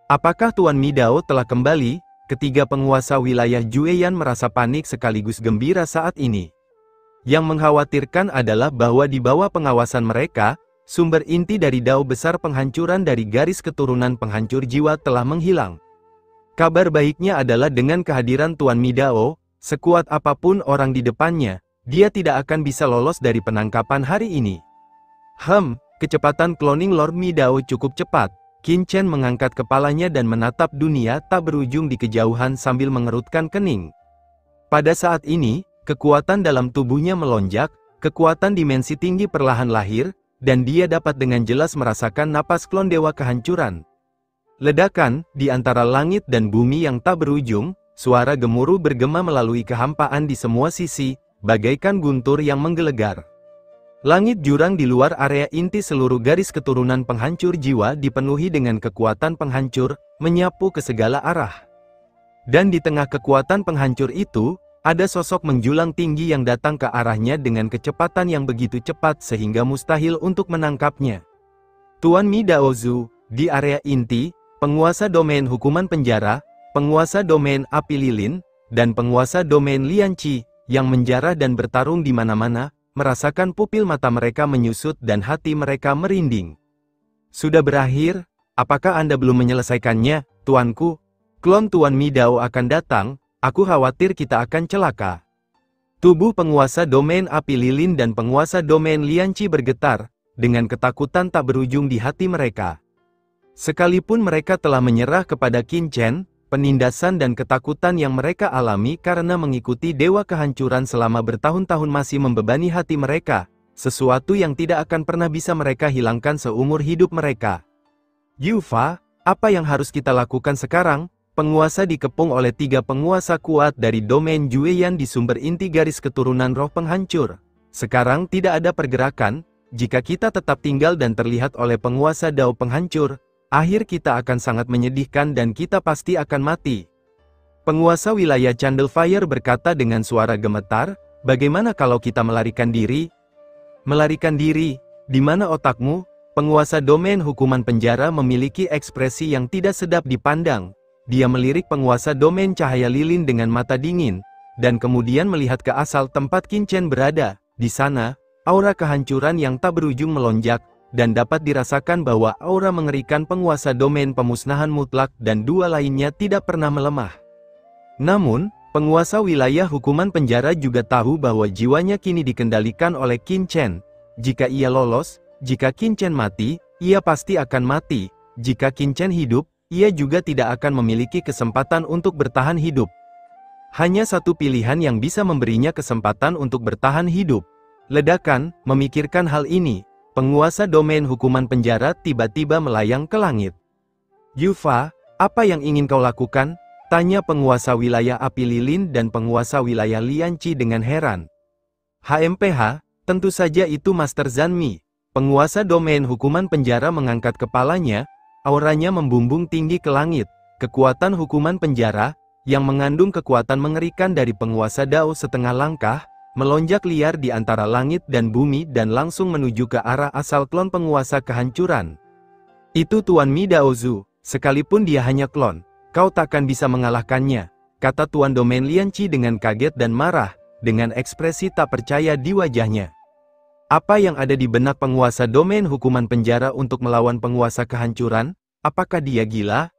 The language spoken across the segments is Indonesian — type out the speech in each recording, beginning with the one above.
Apakah Tuan Midao telah kembali? Ketiga penguasa wilayah Jueyan merasa panik sekaligus gembira saat ini. Yang mengkhawatirkan adalah bahwa di bawah pengawasan mereka, sumber inti dari dao besar penghancuran dari garis keturunan penghancur jiwa telah menghilang. Kabar baiknya adalah dengan kehadiran Tuan Midao, sekuat apapun orang di depannya, dia tidak akan bisa lolos dari penangkapan hari ini. Kecepatan cloning Lord Midao cukup cepat. Qin Chen mengangkat kepalanya dan menatap dunia tak berujung di kejauhan sambil mengerutkan kening. Pada saat ini, kekuatan dalam tubuhnya melonjak, kekuatan dimensi tinggi perlahan lahir, dan dia dapat dengan jelas merasakan napas klon dewa kehancuran. Ledakan, di antara langit dan bumi yang tak berujung, suara gemuruh bergema melalui kehampaan di semua sisi, bagaikan guntur yang menggelegar. Langit jurang di luar area inti seluruh garis keturunan penghancur jiwa dipenuhi dengan kekuatan penghancur, menyapu ke segala arah. Dan di tengah kekuatan penghancur itu, ada sosok menjulang tinggi yang datang ke arahnya dengan kecepatan yang begitu cepat sehingga mustahil untuk menangkapnya. Tuan Midao Zhu, di area inti, penguasa domain hukuman penjara, penguasa domain api lilin, dan penguasa domain Lianqi, yang menjarah dan bertarung di mana-mana, merasakan pupil mata mereka menyusut dan hati mereka merinding. Sudah berakhir? Apakah Anda belum menyelesaikannya, tuanku? Klon Tuan Midao akan datang, aku khawatir kita akan celaka. Tubuh penguasa domain api lilin dan penguasa domain Lianqi bergetar, dengan ketakutan tak berujung di hati mereka. Sekalipun mereka telah menyerah kepada Qin Chen, penindasan dan ketakutan yang mereka alami karena mengikuti dewa kehancuran selama bertahun-tahun masih membebani hati mereka, sesuatu yang tidak akan pernah bisa mereka hilangkan seumur hidup mereka. Yufa, apa yang harus kita lakukan sekarang? Penguasa dikepung oleh tiga penguasa kuat dari domain Jueyan di sumber inti garis keturunan roh penghancur. Sekarang tidak ada pergerakan, jika kita tetap tinggal dan terlihat oleh penguasa dao penghancur, akhir kita akan sangat menyedihkan dan kita pasti akan mati. Penguasa wilayah Candlefire berkata dengan suara gemetar, bagaimana kalau kita melarikan diri? Melarikan diri? Di mana otakmu? Penguasa domain hukuman penjara memiliki ekspresi yang tidak sedap dipandang. Dia melirik penguasa domain cahaya lilin dengan mata dingin, dan kemudian melihat ke asal tempat Qin Chen berada. Di sana, aura kehancuran yang tak berujung melonjak, dan dapat dirasakan bahwa aura mengerikan penguasa domain pemusnahan mutlak dan dua lainnya tidak pernah melemah. Namun, penguasa wilayah hukuman penjara juga tahu bahwa jiwanya kini dikendalikan oleh Qin Chen. Jika ia lolos, jika Qin Chen mati, ia pasti akan mati. Jika Qin Chen hidup, ia juga tidak akan memiliki kesempatan untuk bertahan hidup. Hanya satu pilihan yang bisa memberinya kesempatan untuk bertahan hidup. Ledakan, memikirkan hal ini. Penguasa domain hukuman penjara tiba-tiba melayang ke langit. Yufa, apa yang ingin kau lakukan? Tanya penguasa wilayah api lilin dan penguasa wilayah Lianqi dengan heran. HMPH, tentu saja itu Master Zanmi. Penguasa domain hukuman penjara mengangkat kepalanya, auranya membumbung tinggi ke langit. Kekuatan hukuman penjara, yang mengandung kekuatan mengerikan dari penguasa dao setengah langkah, melonjak liar di antara langit dan bumi dan langsung menuju ke arah asal klon penguasa kehancuran. Itu Tuan Midao Zhu, sekalipun dia hanya klon, kau takkan bisa mengalahkannya, kata Tuan Domain Lianqi dengan kaget dan marah, dengan ekspresi tak percaya di wajahnya. Apa yang ada di benak penguasa domain hukuman penjara untuk melawan penguasa kehancuran? Apakah dia gila?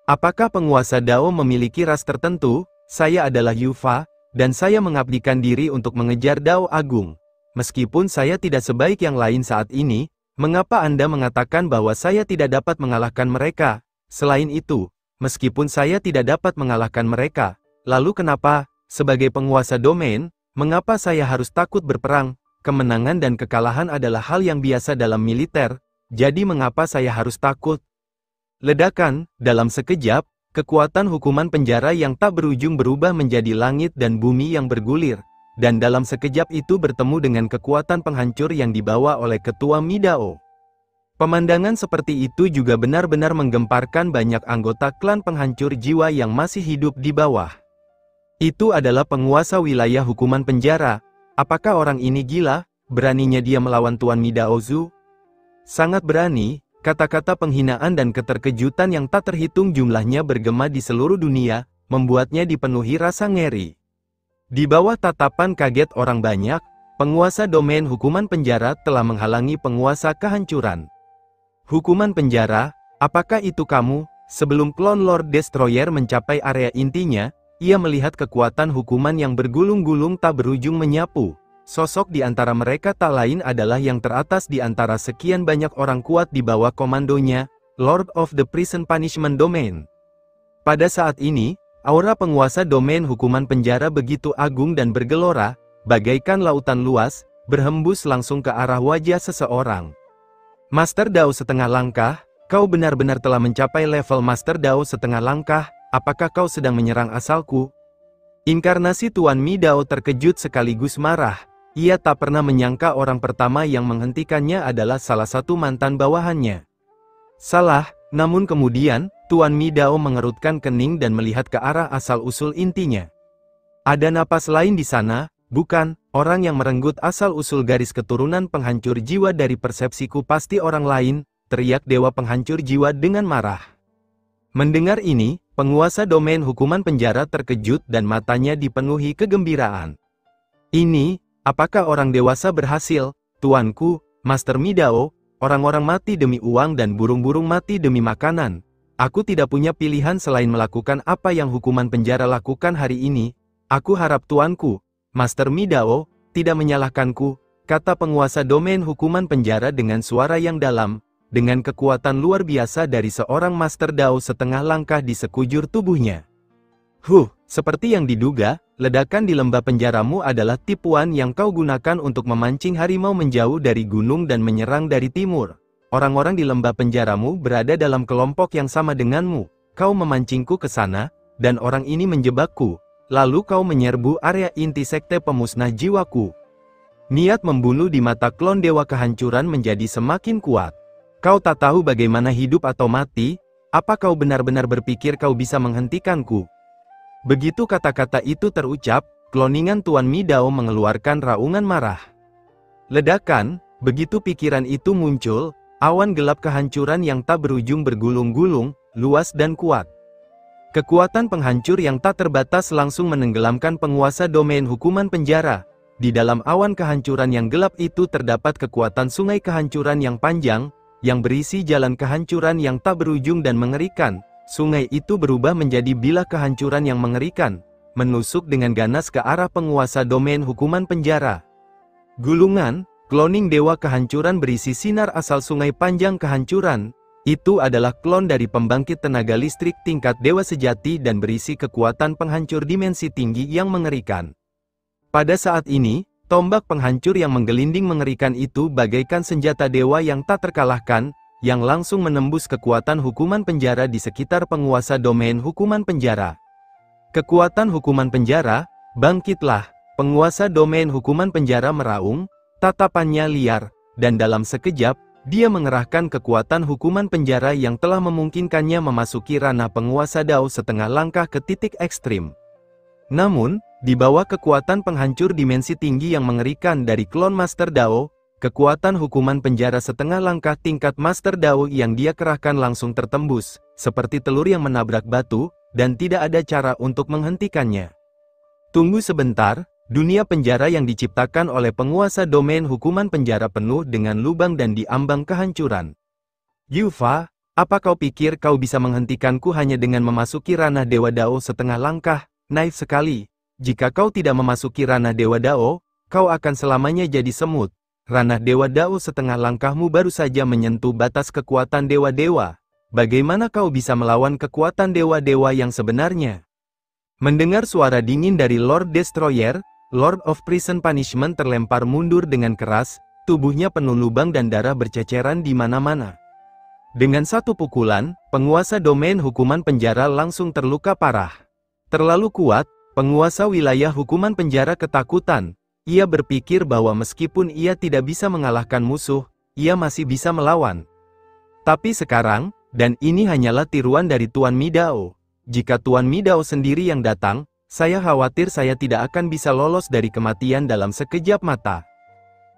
Apakah penguasa dao memiliki ras tertentu? Saya adalah Yufa, dan saya mengabdikan diri untuk mengejar dao agung. Meskipun saya tidak sebaik yang lain saat ini, mengapa Anda mengatakan bahwa saya tidak dapat mengalahkan mereka? Selain itu, meskipun saya tidak dapat mengalahkan mereka, lalu kenapa, sebagai penguasa domain, mengapa saya harus takut berperang? Kemenangan dan kekalahan adalah hal yang biasa dalam militer, jadi mengapa saya harus takut? Ledakan, dalam sekejap, kekuatan hukuman penjara yang tak berujung berubah menjadi langit dan bumi yang bergulir, dan dalam sekejap itu bertemu dengan kekuatan penghancur yang dibawa oleh Ketua Midao. Pemandangan seperti itu juga benar-benar menggemparkan banyak anggota klan penghancur jiwa yang masih hidup di bawah. Itu adalah penguasa wilayah hukuman penjara. Apakah orang ini gila? Beraninya dia melawan Tuan Midao Zhu? Sangat berani. kata-kata penghinaan dan keterkejutan yang tak terhitung jumlahnya bergema di seluruh dunia, membuatnya dipenuhi rasa ngeri. Di bawah tatapan kaget orang banyak, penguasa domain hukuman penjara telah menghalangi penguasa kehancuran. Hukuman penjara, apakah itu kamu? Sebelum klon Lord Destroyer mencapai area intinya, ia melihat kekuatan hukuman yang bergulung-gulung tak berujung menyapu. Sosok di antara mereka tak lain adalah yang teratas di antara sekian banyak orang kuat di bawah komandonya, Lord of the Prison Punishment Domain. Pada saat ini, aura penguasa domain hukuman penjara begitu agung dan bergelora, bagaikan lautan luas, berhembus langsung ke arah wajah seseorang. Master Dao setengah langkah, kau benar-benar telah mencapai level Master Dao setengah langkah, apakah kau sedang menyerang asalku? Inkarnasi Tuan Mi Dao terkejut sekaligus marah. Ia tak pernah menyangka orang pertama yang menghentikannya adalah salah satu mantan bawahannya. Salah, namun kemudian, Tuan Mi Dao mengerutkan kening dan melihat ke arah asal-usul intinya. Ada napas lain di sana, bukan? Orang yang merenggut asal-usul garis keturunan penghancur jiwa dari persepsiku pasti orang lain, teriak Dewa Penghancur Jiwa dengan marah. Mendengar ini, penguasa domain hukuman penjara terkejut dan matanya dipenuhi kegembiraan. Ini, apakah orang dewasa berhasil, tuanku, Master Mi Dao? Orang-orang mati demi uang dan burung-burung mati demi makanan. Aku tidak punya pilihan selain melakukan apa yang hukuman penjara lakukan hari ini. Aku harap tuanku, Master Mi Dao, tidak menyalahkanku, kata penguasa domain hukuman penjara dengan suara yang dalam, dengan kekuatan luar biasa dari seorang Master Dao setengah langkah di sekujur tubuhnya. Seperti yang diduga, ledakan di lembah penjaramu adalah tipuan yang kau gunakan untuk memancing harimau menjauh dari gunung dan menyerang dari timur. Orang-orang di lembah penjaramu berada dalam kelompok yang sama denganmu. Kau memancingku ke sana, dan orang ini menjebakku. Lalu kau menyerbu area inti sekte pemusnah jiwaku. Niat membunuh di mata klon Dewa Kehancuran menjadi semakin kuat. Kau tak tahu bagaimana hidup atau mati? Apa kau benar-benar berpikir kau bisa menghentikanku? Begitu kata-kata itu terucap, kloningan Tuan Mi Dao mengeluarkan raungan marah. Ledakan, begitu pikiran itu muncul, awan gelap kehancuran yang tak berujung bergulung-gulung, luas dan kuat. Kekuatan penghancur yang tak terbatas langsung menenggelamkan penguasa domain hukuman penjara. Di dalam awan kehancuran yang gelap itu terdapat kekuatan sungai kehancuran yang panjang, yang berisi jalan kehancuran yang tak berujung dan mengerikan. Sungai itu berubah menjadi bilah kehancuran yang mengerikan, menusuk dengan ganas ke arah penguasa domain hukuman penjara. Gulungan, kloning Dewa Kehancuran berisi sinar asal sungai panjang kehancuran. Itu adalah klon dari pembangkit tenaga listrik tingkat dewa sejati dan berisi kekuatan penghancur dimensi tinggi yang mengerikan. Pada saat ini, tombak penghancur yang menggelinding mengerikan itu bagaikan senjata dewa yang tak terkalahkan, yang langsung menembus kekuatan hukuman penjara di sekitar penguasa domain hukuman penjara. Kekuatan hukuman penjara, bangkitlah! Penguasa domain hukuman penjara meraung, tatapannya liar, dan dalam sekejap, dia mengerahkan kekuatan hukuman penjara yang telah memungkinkannya memasuki ranah penguasa Dao setengah langkah ke titik ekstrim. Namun, di bawah kekuatan penghancur dimensi tinggi yang mengerikan dari klon Master Dao, kekuatan hukuman penjara setengah langkah tingkat Master Dao yang dia kerahkan langsung tertembus, seperti telur yang menabrak batu, dan tidak ada cara untuk menghentikannya. Tunggu sebentar. Dunia penjara yang diciptakan oleh penguasa domain hukuman penjara penuh dengan lubang dan diambang kehancuran. Yufa, apa kau pikir kau bisa menghentikanku hanya dengan memasuki ranah Dewa Dao setengah langkah? Naif sekali. Jika kau tidak memasuki ranah Dewa Dao, kau akan selamanya jadi semut. Ranah Dewa Dao setengah langkahmu baru saja menyentuh batas kekuatan dewa-dewa. Bagaimana kau bisa melawan kekuatan dewa-dewa yang sebenarnya? Mendengar suara dingin dari Lord Destroyer, Lord of Prison Punishment terlempar mundur dengan keras, tubuhnya penuh lubang dan darah berceceran di mana-mana. Dengan satu pukulan, penguasa domain hukuman penjara langsung terluka parah. Terlalu kuat, penguasa wilayah hukuman penjara ketakutan. Ia berpikir bahwa meskipun ia tidak bisa mengalahkan musuh, ia masih bisa melawan. Tapi sekarang, dan ini hanyalah tiruan dari Tuan Mi Dao. Jika Tuan Mi Dao sendiri yang datang, saya khawatir saya tidak akan bisa lolos dari kematian dalam sekejap mata.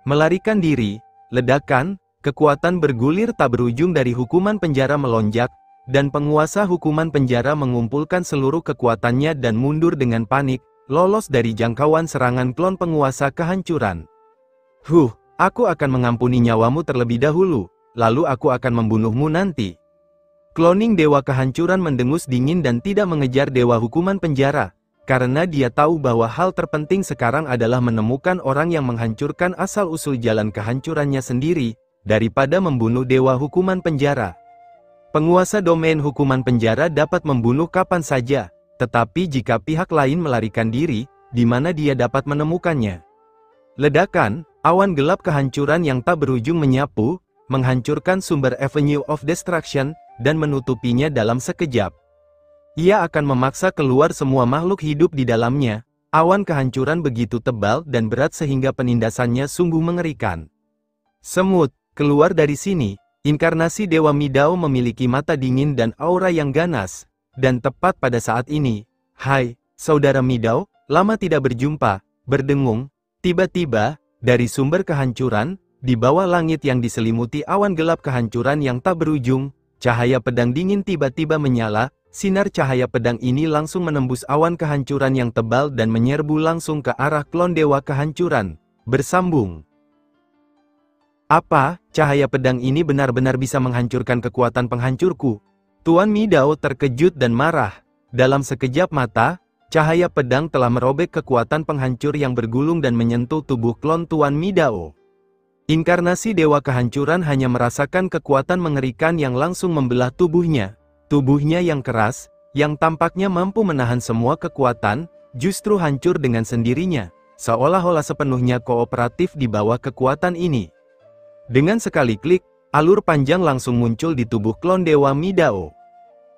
Melarikan diri, ledakan, kekuatan bergulir tak berujung dari hukuman penjara melonjak, dan penguasa hukuman penjara mengumpulkan seluruh kekuatannya dan mundur dengan panik, lolos dari jangkauan serangan klon penguasa kehancuran. Aku akan mengampuni nyawamu terlebih dahulu, lalu aku akan membunuhmu nanti. Cloning Dewa Kehancuran mendengus dingin dan tidak mengejar Dewa Hukuman Penjara, karena dia tahu bahwa hal terpenting sekarang adalah menemukan orang yang menghancurkan asal-usul jalan kehancurannya sendiri, daripada membunuh Dewa Hukuman Penjara. Penguasa domain hukuman penjara dapat membunuh kapan saja, tetapi jika pihak lain melarikan diri, di mana dia dapat menemukannya? Ledakan, awan gelap kehancuran yang tak berujung menyapu, menghancurkan sumber Avenue of Destruction, dan menutupinya dalam sekejap. Ia akan memaksa keluar semua makhluk hidup di dalamnya. Awan kehancuran begitu tebal dan berat sehingga penindasannya sungguh mengerikan. Semut, keluar dari sini. Inkarnasi Dewa Midao memiliki mata dingin dan aura yang ganas. Dan tepat pada saat ini, "Hai, Saudara Midao, lama tidak berjumpa," berdengung. Tiba-tiba, dari sumber kehancuran, di bawah langit yang diselimuti awan gelap kehancuran yang tak berujung, cahaya pedang dingin tiba-tiba menyala. Sinar cahaya pedang ini langsung menembus awan kehancuran yang tebal dan menyerbu langsung ke arah klon Dewa Kehancuran. Bersambung. Apa, cahaya pedang ini benar-benar bisa menghancurkan kekuatan penghancurku? Tuan Midao terkejut dan marah. Dalam sekejap mata, cahaya pedang telah merobek kekuatan penghancur yang bergulung dan menyentuh tubuh klon Tuan Midao. Inkarnasi Dewa Kehancuran hanya merasakan kekuatan mengerikan yang langsung membelah tubuhnya. Tubuhnya yang keras, yang tampaknya mampu menahan semua kekuatan, justru hancur dengan sendirinya, seolah-olah sepenuhnya kooperatif di bawah kekuatan ini. Dengan sekali klik, alur panjang langsung muncul di tubuh klon Dewa Midao.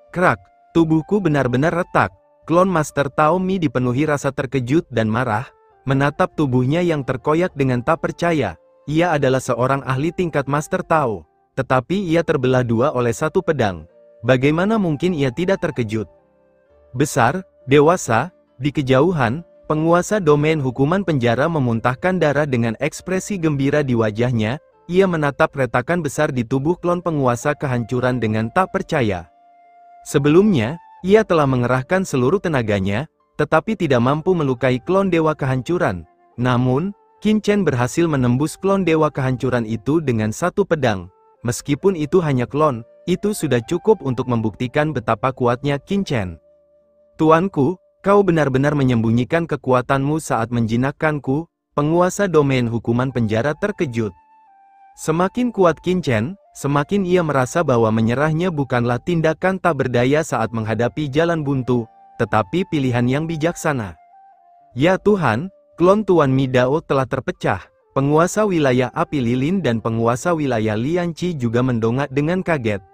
Krak, tubuhku benar-benar retak. Klon Master Tao Mi dipenuhi rasa terkejut dan marah, menatap tubuhnya yang terkoyak dengan tak percaya. Ia adalah seorang ahli tingkat Master Tao, tetapi ia terbelah dua oleh satu pedang. Bagaimana mungkin ia tidak terkejut? Besar, dewasa, di kejauhan, penguasa domain hukuman penjara memuntahkan darah dengan ekspresi gembira di wajahnya. Ia menatap retakan besar di tubuh klon penguasa kehancuran dengan tak percaya. Sebelumnya, ia telah mengerahkan seluruh tenaganya, tetapi tidak mampu melukai klon Dewa Kehancuran. Namun, Qin Chen berhasil menembus klon Dewa Kehancuran itu dengan satu pedang. Meskipun itu hanya klon, itu sudah cukup untuk membuktikan betapa kuatnya Qin Chen. Tuanku, kau benar-benar menyembunyikan kekuatanmu saat menjinakkanku. Penguasa domain hukuman penjara terkejut. Semakin kuat Qin Chen, semakin ia merasa bahwa menyerahnya bukanlah tindakan tak berdaya saat menghadapi jalan buntu, tetapi pilihan yang bijaksana. Ya Tuhan, klon Tuan Midao telah terpecah. Penguasa wilayah api lilin dan penguasa wilayah Lianqi juga mendongak dengan kaget.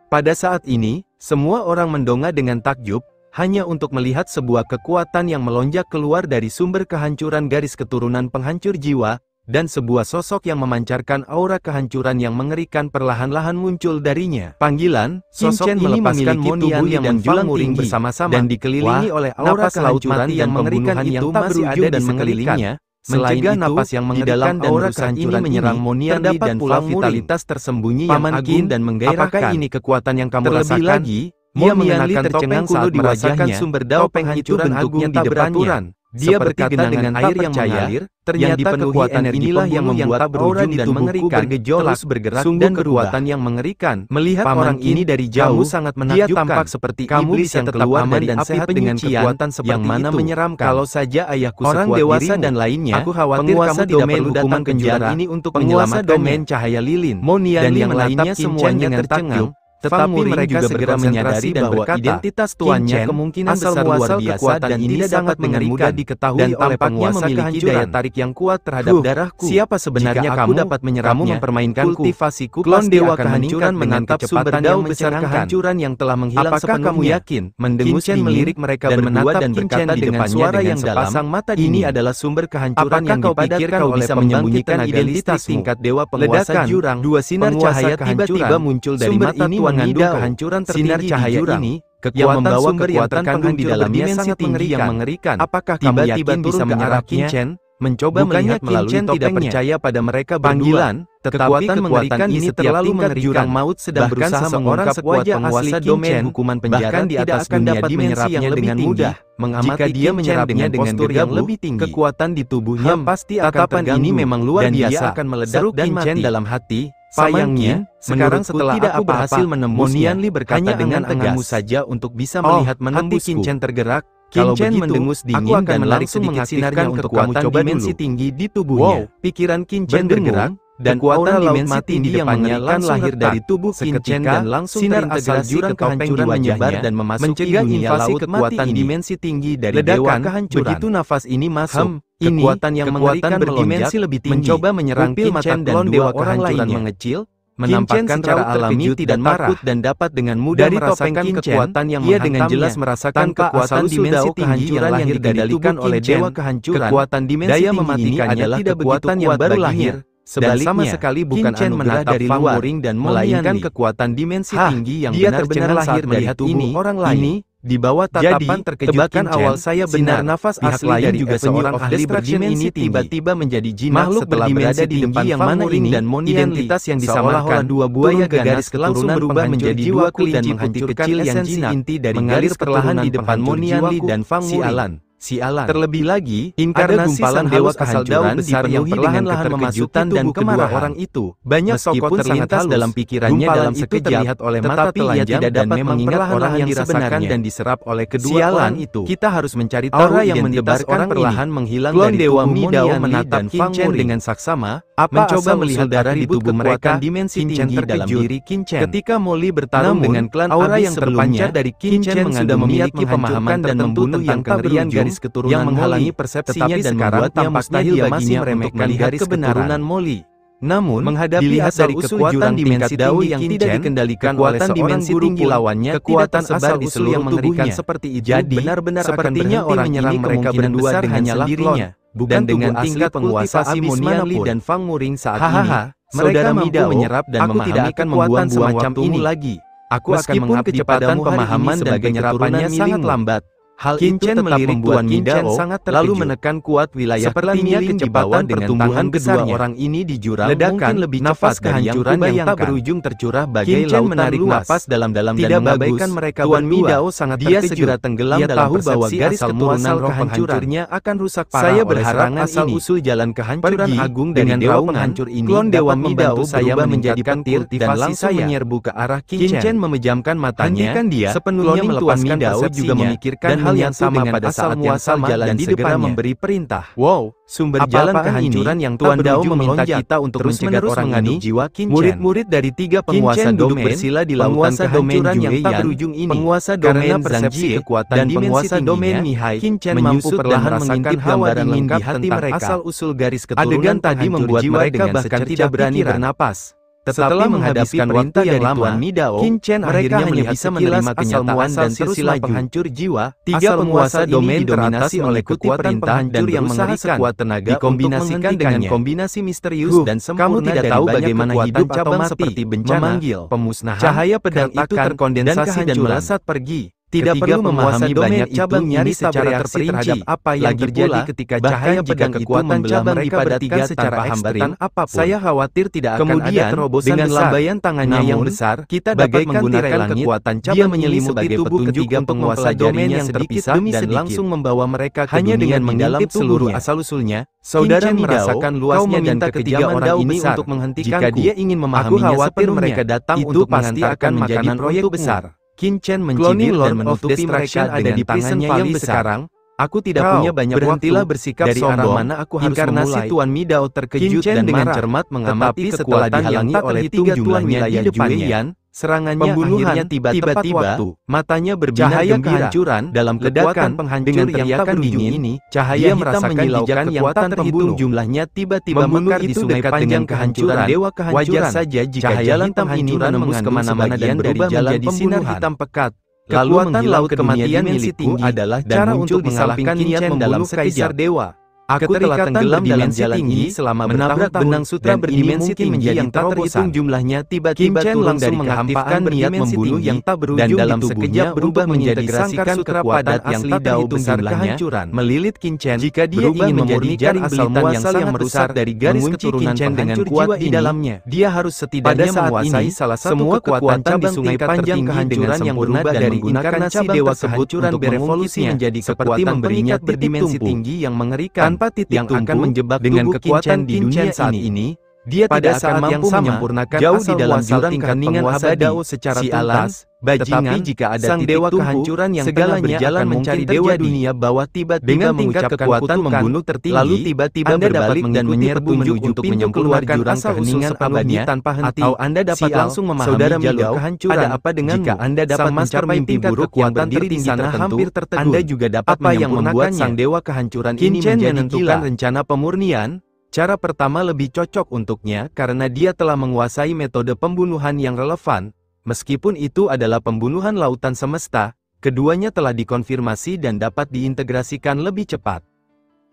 Pada saat ini, semua orang mendongak dengan takjub, hanya untuk melihat sebuah kekuatan yang melonjak keluar dari sumber kehancuran garis keturunan penghancur jiwa, dan sebuah sosok yang memancarkan aura kehancuran yang mengerikan perlahan-lahan muncul darinya. Panggilan, sosok ini melepaskan tubuh yang menjulang tinggi bersama-sama dan dikelilingi oleh aura kehancuran yang mengerikan itu masih ada dan sekelilingnya. Selain itu, napas yang mengerikan dan aura kehancuran menyerang Monian dan pula vitalitas tersembunyi yang agung dan menggairahkan. Apakah ini kekuatan yang kamu rasakan? Terlebih lagi, ia mengenakan tercengang saat merasakan sumber dao penghancuran bentuknya tak beraturan. Dia berkata dengan air yang mengalir, ternyata kekuatan inilah yang membuat aura di tubuhku bergejolak, bergerak dan kekuatan yang mengerikan. Melihat orang ini dari jauh sangat menakjubkan. Dia tampak seperti iblis yang keluar dari api sehat dengan kekuatan seperti yang mana menyeramkan. Kalau saja ayahku orang dewasa dan lainnya, aku khawatir kamu tidak perlu datang ke penjara ini untuk menyelamatkan domain cahaya lilin. Dan yang lainnya semuanya tercengang. Tetapi mereka segera menyadari bahwa identitas tuannya kemungkinan besar luar biasa dan ini sangat dengan mudah diketahui oleh penguasa memiliki daya tarik yang kuat terhadap darahku. Siapa sebenarnya kamu dapat menyerapnya? Mempermainkanku. Kultivasiku klon Dewa Kehancuran menangkap sumber dao besar kehancuran yang telah menghilang sepenuhnya. Apakah kamu yakin? Mendengus melirik mereka berdua dan berkata dengan suara yang dalam, mata ini adalah sumber kehancuran yang dipadatkan oleh menyembunyikan identitas tingkat dewa penguasa jurang. Dua sinar cahaya tiba-tiba muncul dari mata Tuan Midao. Kehancuran sinar cahaya ini, yang membawa kekuatan terkandung di dalamnya sangat tinggi yang mengerikan. Apakah kamu yakin bisa menyerap Qin Chen? mencoba melihat melalui topengnya. Tidak percaya pada mereka berdua. Kekuatan mengerikan ini terlalu mengerikan. Jurang maut sedang berusaha mengungkap wajah penguasa domain hukuman penjara di atas dunia dimensi yang dengan mudah. Jika dia menyerapnya dengan gegabah lebih tinggi, kekuatan di tubuhnya pasti akan terganggu. Ini memang luar biasa. Dia akan meledak dan mati. Dalam hati, sayangnya, sekarang setelah aku berhasil menembusnya, berkata dengan tegas saja untuk bisa melihat menembusku. Qin tergerak. Kalau begitu, mendengus dingin dan langsung mengaktifkan kekuatan dimensi tinggi di tubuhnya. Pikiran Qin bergerak, dan kekuatan dimensi tinggi yang mengerikan lahir dari tubuh Qin dan langsung sinar asal jurang kehancuran menyebar dan memasuki dunia laut. Kekuatan dimensi tinggi dari dewa kehancuran. Begitu nafas ini masuk, kekuatan yang mengerikan berdimensi lebih tinggi mencoba menyerang Qin dan klon dewa kehancuran mengecil, menampakkan secara alami tidak takut dan dapat dengan mudah merasakan kekuatan yang ia dengan jelas merasakan kekuatan dimensi tinggi yang lahir dikendalikan oleh dewa kehancuran. Kekuatan dimensi daya mematikannya adalah kekuatan yang baru lahir. Sebaliknya, sama sekali bukan anugerah dari luar dan melainkan kekuatan dimensi tinggi yang benar-benar lahir melihat tubuh orang lain. Di bawah tatapan terkejut awal saya benar nafas asli dari juga seorang ahli berdimensi tiba-tiba menjadi jinak makhluk setelah berada di depan yang mana ini dan identitas yang disamarkan dua buaya garis keturunan berubah menjadi dua kelinci putih kecil yang jinak mengalir perlahan di depan Monianli dan Fang Muring. Sialan. Terlebih lagi, inkarnasi gumpalan dewa kehancuran besar yang perlahan-lahan memasukkan dan kedua orang itu. Banyak tokoh terlintas dalam pikirannya dalam sekejap terlihat oleh mata telanjang dan memang ingat orang yang dirasakan dan diserap oleh kedua orang itu. Kita harus mencari tahu yang menyebarkan perlahan menghilang dari dewa Midao menatap Fang Muring dengan saksama, mencoba melihat darah di tubuh mereka dimensi tinggi dalam diri Qin. Ketika Molly bertarung dengan klan aura yang terpancar dari Qin sudah memiliki pemahaman dan membunuh yang kengerian garis keturunan yang menghalangi persepsinya dan membuatnya mustahil baginya untuk melihat kebenaran Molly. Namun, menghadapi dari kekuatan dimensi Dao yang tidak dikendalikan oleh seorang guru tinggi lawannya, kekuatan asal di seluruh tubuhnya seperti itu. Jadi, benar-benar sepertinya orang menyerang mereka berdua dengan sendirinya. Bukan dengan tingkat penguasa si Monianli dan Fang Muring saat ini. Mereka mampu menyerap dan memahami kekuatan semacam ini lagi. Aku akan mengabdi padamu pemahaman dan penyerapannya sangat lambat. Hal itu tetap membuat Qin sangat terkejut, lalu menekan kuat wilayah sepertinya kecepatan pertumbuhan kedua orang ini di jurang ledakan lebih nafas kehancuran yang tak berujung tercurah bagai lautan menarik nafas dalam-dalam dan mengabaikan mereka Tuan Midao sangat terkejut. Dia segera tenggelam dalam tahu garis keturunan roh penghancurnya akan rusak parah. Saya berharap asal usul jalan kehancuran agung dengan dewa penghancur ini klon dewa Midao saya menjadi petir dan langsung menyerbu ke arah Qin memejamkan matanya sepenuhnya melepaskan Midao juga memikirkan hal yang sama pada saat yang sama dan segera memberi perintah. Wow, sumber jalan kehancuran yang Tuan Dao meminta kita untuk mencegah orang ini. Murid-murid dari tiga penguasa domain bersila di lautan kehancuran yang tak berujung ini. Penguasa domain Zhangji dan penguasa domain Mihai mampu perlahan mengintip gambaran lengkap tentang asal-usul garis keturunan. Adegan tadi membuat mereka bahkan tidak berani bernapas. Setelah menghabiskan waktu yang lama, Qin akhirnya hanya bisa menerima kenyataan dan silsilah penghancur jiwa. Tiga penguasa domain didominasi oleh kekuatan penghancur yang mengerikan sekuat tenaga dikombinasikan dengan kombinasi misterius dan sempurna. Kamu tidak tahu bagaimana hidup cabang seperti bencana, memanggil, pemusnahan, cahaya pedang itu terkondensasi dan melesat pergi. Tidak perlu memahami banyak cabang nyaris secara terperinci apa yang terjadi ketika cahaya pedang kekuatan cabang dipadatkan secara hambatan apapun. Saya khawatir tidak akan ada terobosan dengan lambaian tangannya yang besar. Kita dapat menggunakan kekuatan cabang menyelimuti tubuh ketiga penguasa domain yang terpisah dan langsung membawa mereka ke dunia mendalam seluruh asal-usulnya. Saudara merasakan luasnya dan ketiga orang ini untuk menghentikanku. Jika dia ingin memahaminya sepenuhnya, mereka datang untuk mengantarkan makanan proyek besar. Qin mencibir dan menutupi mereka dengan tangannya yang sekarang. Aku tidak punya banyak waktu. Bersikap dari arah mana aku harus memulai. Tuan Midao terkejut dan dengan cermat mengamati setelah dihalangi oleh tiga tuannya di depannya. Serangannya akhirnya tiba-tiba matanya berbinar kehancuran dalam ledakan penghancur yang tak dingin ini. Cahaya merasakan jejak kekuatan terhitung jumlahnya tiba-tiba mekar di sungai panjang kehancuran dewa kehancuran. Wajar saja jika jalan hitam ini menembus kemana-mana dan berubah menjadi sinar hitam pekat. Lalu laut kematian milikku adalah cara untuk mengalahkan niat membunuh kaisar dewa. Aku telah tenggelam dalam jalan ini selama menabrak benang sutra berdimensi tinggi yang tak terhitung jumlahnya. Tiba-tiba turun dari kehampaan niat membunuh yang tak berujung dan dalam sekejap berubah menjadi sangkar sutra padat yang tak terhitung jumlahnya, melilit Qin Chen. Jika dia ingin memurnikan asal muasal yang merusak dari garis keturunan dengan kuat di dalamnya, dia harus setidaknya menguasai salah satu kekuatan di sungai panjang kehancuran yang berubah dan menggunakan dewa kehancuran berevolusi menjadi kekuatan beringat berdimensi tinggi yang mengerikan yang akan menjebak dengan kekuatan di dunia saat ini. Dia pada saat yang menyempurnakan jauh di dalam jurang keheningan abadi secara tuntas. Tetapi jika ada sang dewa kehancuran yang segala berjalan mencari dewa dunia bawah tiba-tiba mengucapkan kekuatan membunuh tertinggi, lalu tiba-tiba berbalik dan menyerbu menuju untuk menyempurnakan jurang keheningan abadi tanpa henti, atau Anda dapat langsung memahami jalur kehancuran. Ada apa dengan jika Anda dapat mencapai tingkat kekuatan tertinggi sana hampir tertegun, Anda juga dapat apa yang membuat sang dewa kehancuran ini menentukan rencana pemurnian. Cara pertama lebih cocok untuknya karena dia telah menguasai metode pembunuhan yang relevan. Meskipun itu adalah pembunuhan lautan semesta, keduanya telah dikonfirmasi dan dapat diintegrasikan lebih cepat.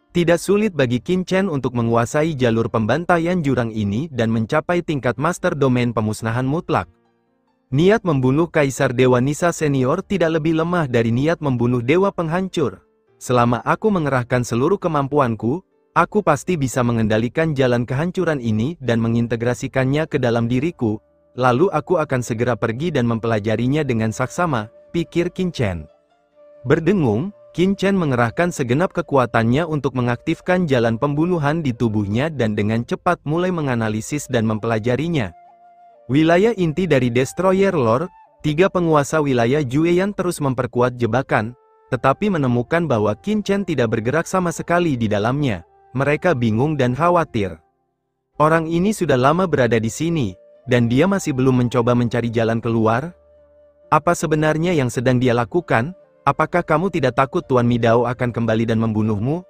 Tidak sulit bagi Qin Chen untuk menguasai jalur pembantaian jurang ini dan mencapai tingkat master domain pemusnahan mutlak. Niat membunuh Kaisar Dewa Nisa Senior tidak lebih lemah dari niat membunuh Dewa Penghancur. Selama aku mengerahkan seluruh kemampuanku, aku pasti bisa mengendalikan jalan kehancuran ini dan mengintegrasikannya ke dalam diriku, lalu aku akan segera pergi dan mempelajarinya dengan saksama, pikir Qin Chen. Berdengung, Qin Chen mengerahkan segenap kekuatannya untuk mengaktifkan jalan pembunuhan di tubuhnya dan dengan cepat mulai menganalisis dan mempelajarinya. Wilayah inti dari Destroyer Lord, 3 penguasa wilayah Jueyan terus memperkuat jebakan, tetapi menemukan bahwa Qin Chen tidak bergerak sama sekali di dalamnya. Mereka bingung dan khawatir. Orang ini sudah lama berada di sini, dan dia masih belum mencoba mencari jalan keluar? Apa sebenarnya yang sedang dia lakukan? Apakah kamu tidak takut Tuan Midao akan kembali dan membunuhmu?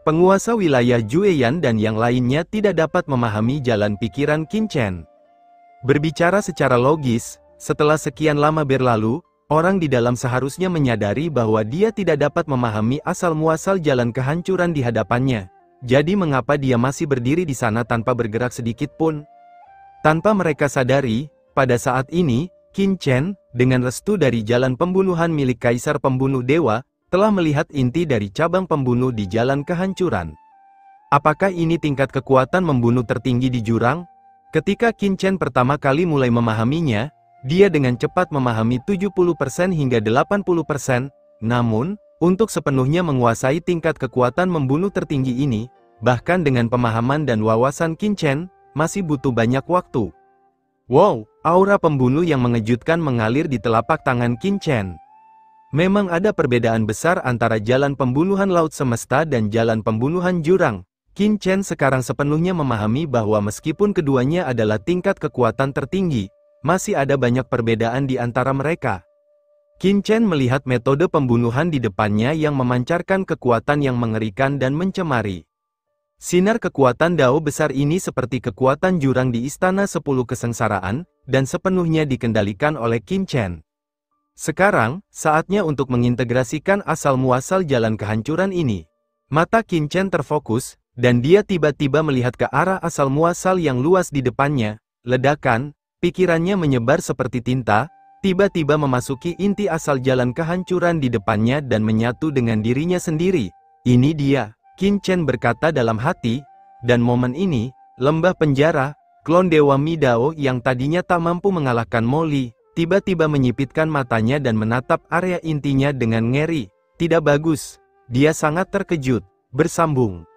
Penguasa wilayah Jueyan dan yang lainnya tidak dapat memahami jalan pikiran Qin Chen. Berbicara secara logis, setelah sekian lama berlalu, orang di dalam seharusnya menyadari bahwa dia tidak dapat memahami asal-muasal jalan kehancuran di hadapannya. Jadi mengapa dia masih berdiri di sana tanpa bergerak sedikit pun? Tanpa mereka sadari, pada saat ini, Qin Chen, dengan restu dari jalan pembunuhan milik Kaisar Pembunuh Dewa, telah melihat inti dari cabang pembunuh di jalan kehancuran. Apakah ini tingkat kekuatan membunuh tertinggi di jurang? Ketika Qin Chen pertama kali mulai memahaminya, dia dengan cepat memahami 70% hingga 80%, namun, untuk sepenuhnya menguasai tingkat kekuatan membunuh tertinggi ini, bahkan dengan pemahaman dan wawasan Qin Chen, masih butuh banyak waktu. Wow, aura pembunuh yang mengejutkan mengalir di telapak tangan Qin Chen. Memang ada perbedaan besar antara jalan pembunuhan laut semesta dan jalan pembunuhan jurang. Qin Chen sekarang sepenuhnya memahami bahwa meskipun keduanya adalah tingkat kekuatan tertinggi, masih ada banyak perbedaan di antara mereka. Qin Chen melihat metode pembunuhan di depannya yang memancarkan kekuatan yang mengerikan dan mencemari. Sinar kekuatan Dao besar ini seperti kekuatan jurang di Istana 10 Kesengsaraan, dan sepenuhnya dikendalikan oleh Qin Chen. Sekarang, saatnya untuk mengintegrasikan asal-muasal jalan kehancuran ini. Mata Qin Chen terfokus, dan dia tiba-tiba melihat ke arah asal-muasal yang luas di depannya. Ledakan, pikirannya menyebar seperti tinta, tiba-tiba memasuki inti asal jalan kehancuran di depannya dan menyatu dengan dirinya sendiri. Ini dia, Qin Chen berkata dalam hati, dan momen ini, lembah penjara, klon Dewa Midao yang tadinya tak mampu mengalahkan Molly, tiba-tiba menyipitkan matanya dan menatap area intinya dengan ngeri. Tidak bagus, dia sangat terkejut. Bersambung.